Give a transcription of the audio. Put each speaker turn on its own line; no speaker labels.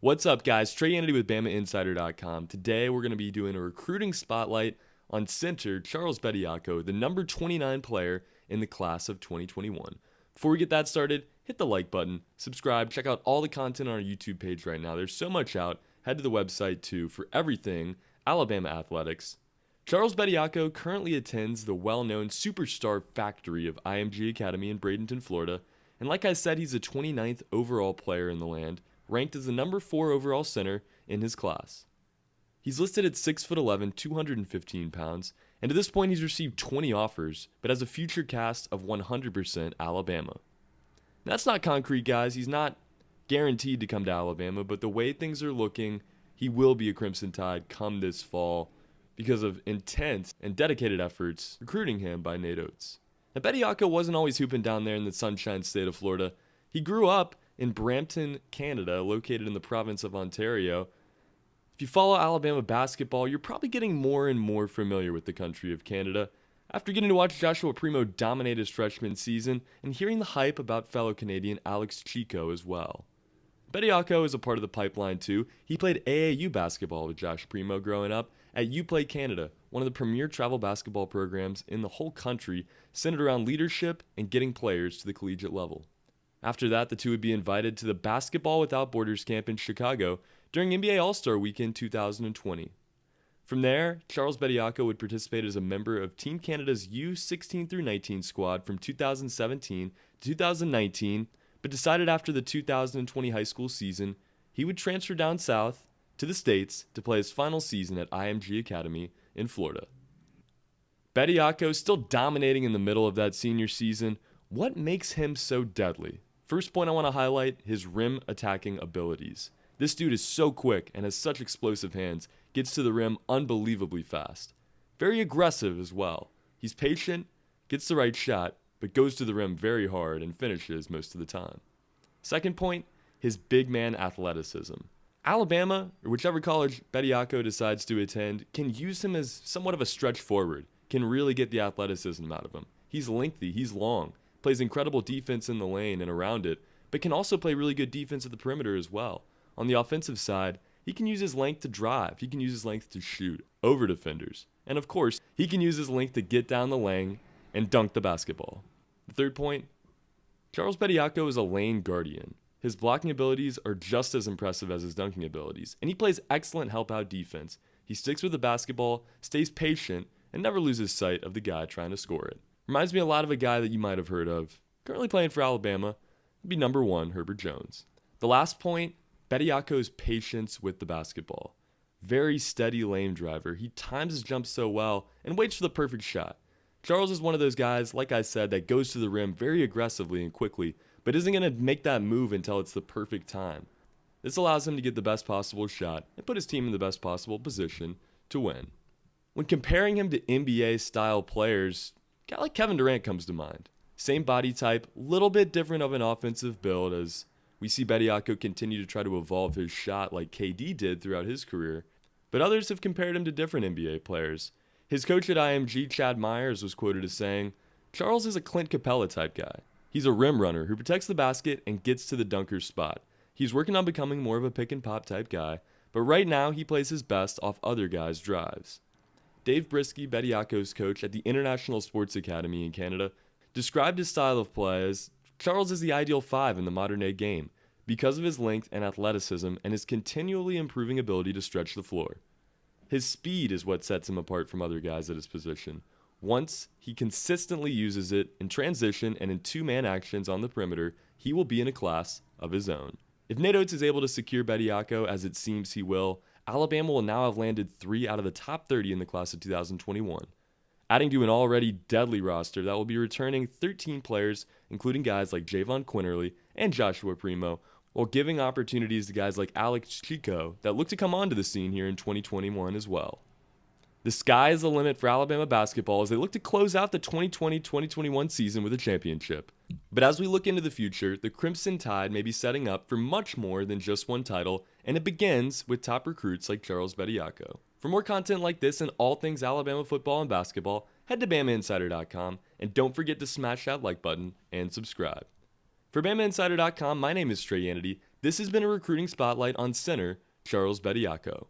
What's up, guys? Trey Hannity with BamaInsider.com. Today, we're going to be doing a recruiting spotlight on center Charles Bediako, the number 29 player in the class of 2021. Before we get that started, hit the like button, subscribe, check out all the content on our YouTube page right now. There's so much out. Head to the website, too, for everything Alabama athletics. Charles Bediako currently attends the well-known Superstar Factory of IMG Academy in Bradenton, Florida. And like I said, he's the 29th overall player in the land, ranked as the number 4 overall center in his class. He's listed at 6'11", 215 pounds, and to this point he's received 20 offers, but has a future cast of 100% Alabama. Now, that's not concrete, guys. He's not guaranteed to come to Alabama, but the way things are looking, he will be a Crimson Tide come this fall because of intense and dedicated efforts recruiting him by Nate Oats. Now, Bediako wasn't always hooping down there in the Sunshine State of Florida. He grew up in Brampton, Canada, located in the province of Ontario. If you follow Alabama basketball, you're probably getting more and more familiar with the country of Canada after getting to watch Joshua Primo dominate his freshman season and hearing the hype about fellow Canadian Alex Chico as well. Bediako is a part of the pipeline too. He played AAU basketball with Josh Primo growing up at UPlay Canada, one of the premier travel basketball programs in the whole country, centered around leadership and getting players to the collegiate level. After that, the two would be invited to the Basketball Without Borders camp in Chicago during NBA All-Star Weekend 2020. From there, Charles Bediako would participate as a member of Team Canada's U16-19 squad from 2017 to 2019, but decided after the 2020 high school season, he would transfer down south to the States to play his final season at IMG Academy in Florida. Bediako still dominating in the middle of that senior season. What makes him so deadly? First point I want to highlight, his rim attacking abilities. This dude is so quick and has such explosive hands, gets to the rim unbelievably fast. Very aggressive as well. He's patient, gets the right shot, but goes to the rim very hard and finishes most of the time. Second point, his big man athleticism. Alabama, or whichever college Bediako decides to attend, can use him as somewhat of a stretch forward, can really get the athleticism out of him. He's lengthy, he's long, plays incredible defense in the lane and around it, but can also play really good defense at the perimeter as well. On the offensive side, he can use his length to drive, he can use his length to shoot over defenders, and of course, he can use his length to get down the lane and dunk the basketball. The third point, Charles Bediako is a lane guardian. His blocking abilities are just as impressive as his dunking abilities, and he plays excellent help-out defense. He sticks with the basketball, stays patient, and never loses sight of the guy trying to score it. Reminds me a lot of a guy that you might have heard of, currently playing for Alabama, would be number 1, Herbert Jones. The last point, Bediako's patience with the basketball. Very steady lane driver. He times his jump so well and waits for the perfect shot. Charles is one of those guys, like I said, that goes to the rim very aggressively and quickly, but isn't going to make that move until it's the perfect time. This allows him to get the best possible shot and put his team in the best possible position to win. When comparing him to NBA-style players, a guy like Kevin Durant comes to mind. Same body type, little bit different of an offensive build as we see Bediako continue to try to evolve his shot like KD did throughout his career, but others have compared him to different NBA players. His coach at IMG, Chad Myers, was quoted as saying, "Charles is a Clint Capella type guy. He's a rim runner who protects the basket and gets to the dunker's spot. He's working on becoming more of a pick and pop type guy, but right now he plays his best off other guys' drives." Dave Brisky, Bediako's coach at the International Sports Academy in Canada, described his style of play as Charles is the ideal 5 in the modern-day game because of his length and athleticism and his continually improving ability to stretch the floor. His speed is what sets him apart from other guys at his position. Once he consistently uses it in transition and in 2-man actions on the perimeter, he will be in a class of his own. If Nate Oats is able to secure Bediako, as it seems he will, Alabama will now have landed 3 out of the top 30 in the class of 2021. Adding to an already deadly roster that will be returning 13 players, including guys like Javon Quinterly and Joshua Primo, while giving opportunities to guys like Alex Chico that look to come onto the scene here in 2021 as well. The sky is the limit for Alabama basketball as they look to close out the 2020-2021 season with a championship. But as we look into the future, the Crimson Tide may be setting up for much more than just one title, and it begins with top recruits like Charles Bediako. For more content like this and all things Alabama football and basketball, head to BamaInsider.com, and don't forget to smash that like button and subscribe. For BamaInsider.com, my name is Trey Hannity. This has been a recruiting spotlight on center Charles Bediako.